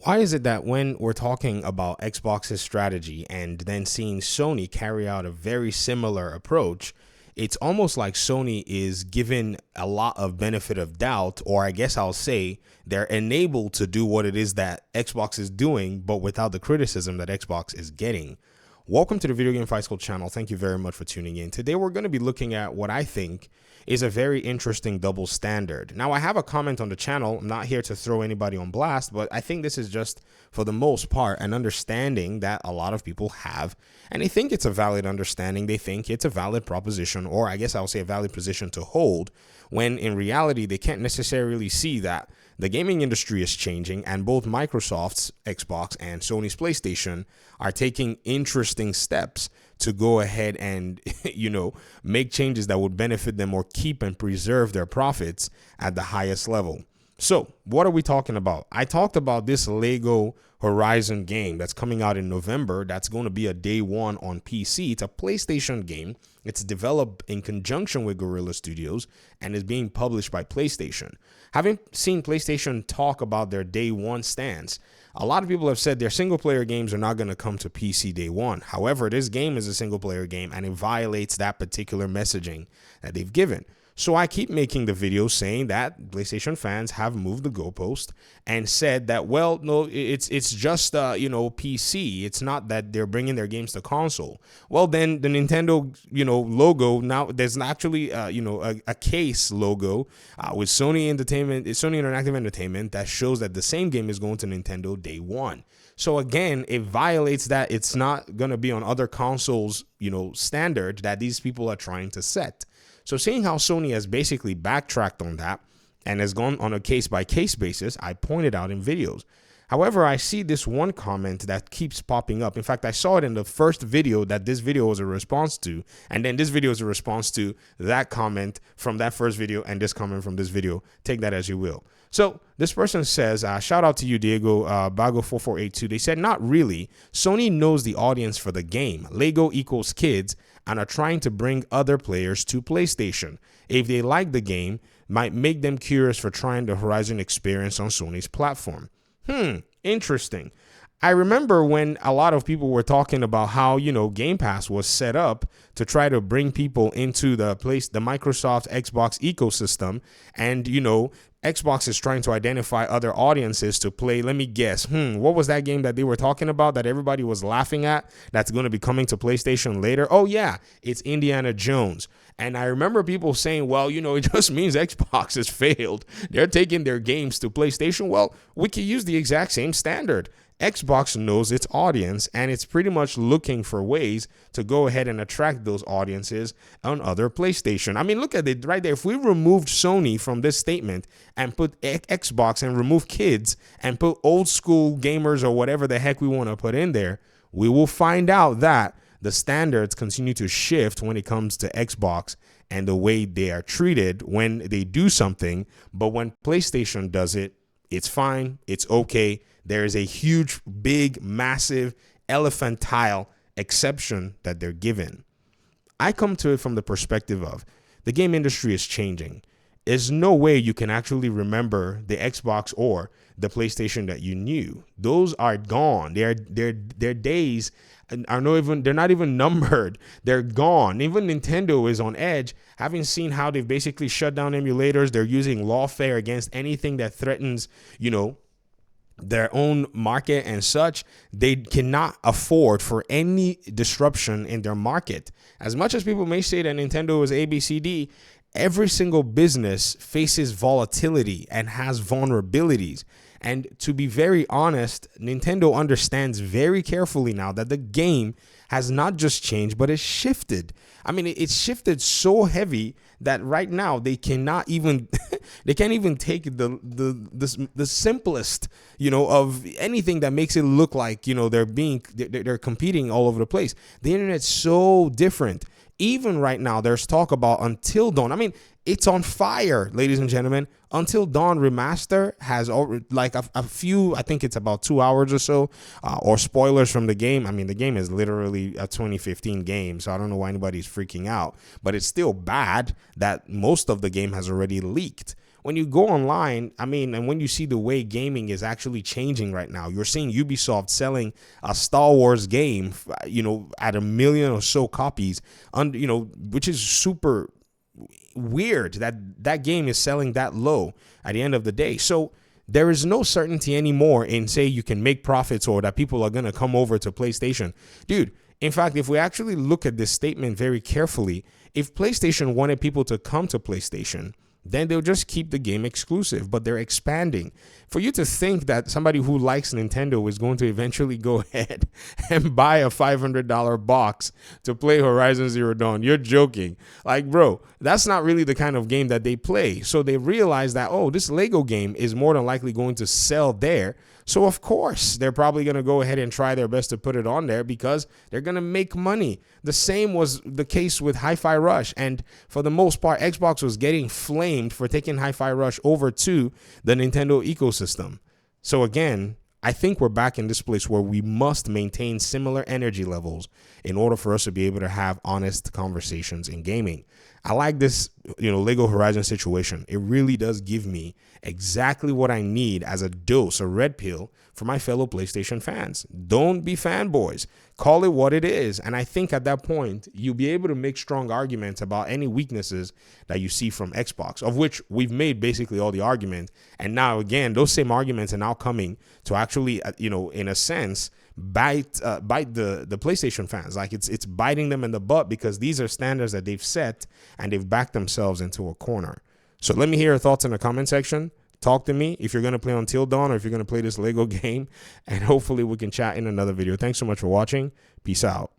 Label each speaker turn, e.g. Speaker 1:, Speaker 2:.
Speaker 1: Why is it that when we're talking about Xbox's strategy and then seeing Sony carry out a very similar approach, it's almost like Sony is given a lot of benefit of doubt, or I guess I'll say they're enabled to do what it is that Xbox is doing, but without the criticism that Xbox is getting. Welcome to the Video Game Fight School channel. Thank you very much for tuning in. Today we're going to be looking at what I think is a very interesting double standard. Now, I have a comment on the channel. I'm not here to throw anybody on blast, but I think this is just, for the most part, an understanding that a lot of people have, and they think it's a valid understanding. They think it's a valid proposition, or I guess I'll say a valid position to hold, when in reality, they can't necessarily see that the gaming industry is changing, and both Microsoft's Xbox and Sony's PlayStation are taking interesting steps to go ahead and, make changes that would benefit them or keep and preserve their profits at the highest level. So what are we talking about? I talked about this Lego Horizon game that's coming out in November. That's going to be a day one on PC. It's a PlayStation game. It's developed in conjunction with Guerrilla Studios and is being published by PlayStation. Having seen PlayStation talk about their day one stance, a lot of people have said their single player games are not going to come to PC day one. However, this game is a single player game and it violates that particular messaging that they've given. So I keep making the videos saying that PlayStation fans have moved the goalpost and said that, well, no, it's just PC. It's not that they're bringing their games to console. Well, then the Nintendo logo, now there's actually a case logo with Sony Interactive Entertainment that shows that the same game is going to Nintendo day one. So again, it violates that. It's not going to be on other consoles standard that these people are trying to set. So seeing how Sony has basically backtracked on that and has gone on a case-by-case basis, I pointed out in videos. However, I see this one comment that keeps popping up. In fact, I saw it in the first video that this video was a response to, and then this video is a response to that comment from that first video and this comment from this video. Take that as you will. So this person says, shout out to you, Diego, Bago4482. They said, not really. Sony knows the audience for the game. Lego equals kids, and are trying to bring other players to PlayStation. If they like the game, might make them curious for trying the Horizon experience on Sony's platform. Interesting. I remember when a lot of people were talking about how, Game Pass was set up to try to bring people into the Microsoft Xbox ecosystem, and, Xbox is trying to identify other audiences to play. Let me guess. What was that game that they were talking about that everybody was laughing at that's going to be coming to PlayStation later? Oh, yeah, it's Indiana Jones. And I remember people saying, well, it just means Xbox has failed. They're taking their games to PlayStation. Well, we can use the exact same standard. Xbox knows its audience, and it's pretty much looking for ways to go ahead and attract those audiences on other PlayStation. I mean, look at it right there. If we removed Sony from this statement and put Xbox and remove kids and put old school gamers or whatever the heck we want to put in there, we will find out that the standards continue to shift when it comes to Xbox and the way they are treated when they do something. But when PlayStation does it, it's fine. It's okay. There is a huge, big, massive, elephantile exception that they're given. I come to it from the perspective of the game industry is changing. There's no way you can actually remember the Xbox or the PlayStation that you knew. Those are gone. Their days are they're not even numbered. They're gone. Even Nintendo is on edge, having seen how they've basically shut down emulators. They're using lawfare against anything that threatens, their own market and such. They cannot afford for any disruption in their market. As much as people may say that Nintendo is ABCD, every single business faces volatility and has vulnerabilities. And to be very honest, Nintendo understands very carefully now that the game has not just changed, but it's shifted. I mean, it's shifted so heavy that right now they cannot even they can't even take the simplest, of anything that makes it look like, they're competing all over the place. The internet's so different. Even right now, there's talk about Until Dawn. I mean, it's on fire, ladies and gentlemen. Until Dawn Remaster has like a few, I think it's about 2 hours or so, or spoilers from the game. I mean, the game is literally a 2015 game, so I don't know why anybody's freaking out. But it's still bad that most of the game has already leaked. when you go online, I mean, and when you see the way gaming is actually changing right now, you're seeing Ubisoft selling a Star Wars game, at 1 million or so copies, which is super weird that that game is selling that low at the end of the day. So there is no certainty anymore in, say, you can make profits or that people are going to come over to PlayStation. Dude, in fact, if we actually look at this statement very carefully, if PlayStation wanted people to come to PlayStation, then they'll just keep the game exclusive, but they're expanding. For you to think that somebody who likes Nintendo is going to eventually go ahead and buy a $500 box to play Horizon Zero Dawn, you're joking. Like, bro, that's not really the kind of game that they play. So they realize that, oh, this Lego game is more than likely going to sell there. So, of course, they're probably going to go ahead and try their best to put it on there because they're going to make money. The same was the case with Hi-Fi Rush. And for the most part, Xbox was getting flamed for taking Hi-Fi Rush over to the Nintendo ecosystem. So, again, I think we're back in this place where we must maintain similar energy levels in order for us to be able to have honest conversations in gaming. I like this, Lego Horizon situation. It really does give me exactly what I need as a dose, a red pill for my fellow PlayStation fans. Don't be fanboys. Call it what it is. And I think at that point, you'll be able to make strong arguments about any weaknesses that you see from Xbox, of which we've made basically all the argument. And now, again, those same arguments are now coming to actually, in a sense, bite the PlayStation fans. Like it's biting them in the butt because these are standards that they've set and they've backed themselves into a corner. So let me hear your thoughts in the comment section. Talk to me if you're going to play Until Dawn or if you're going to play this Lego game, and hopefully we can chat in another video. Thanks so much for watching. Peace out.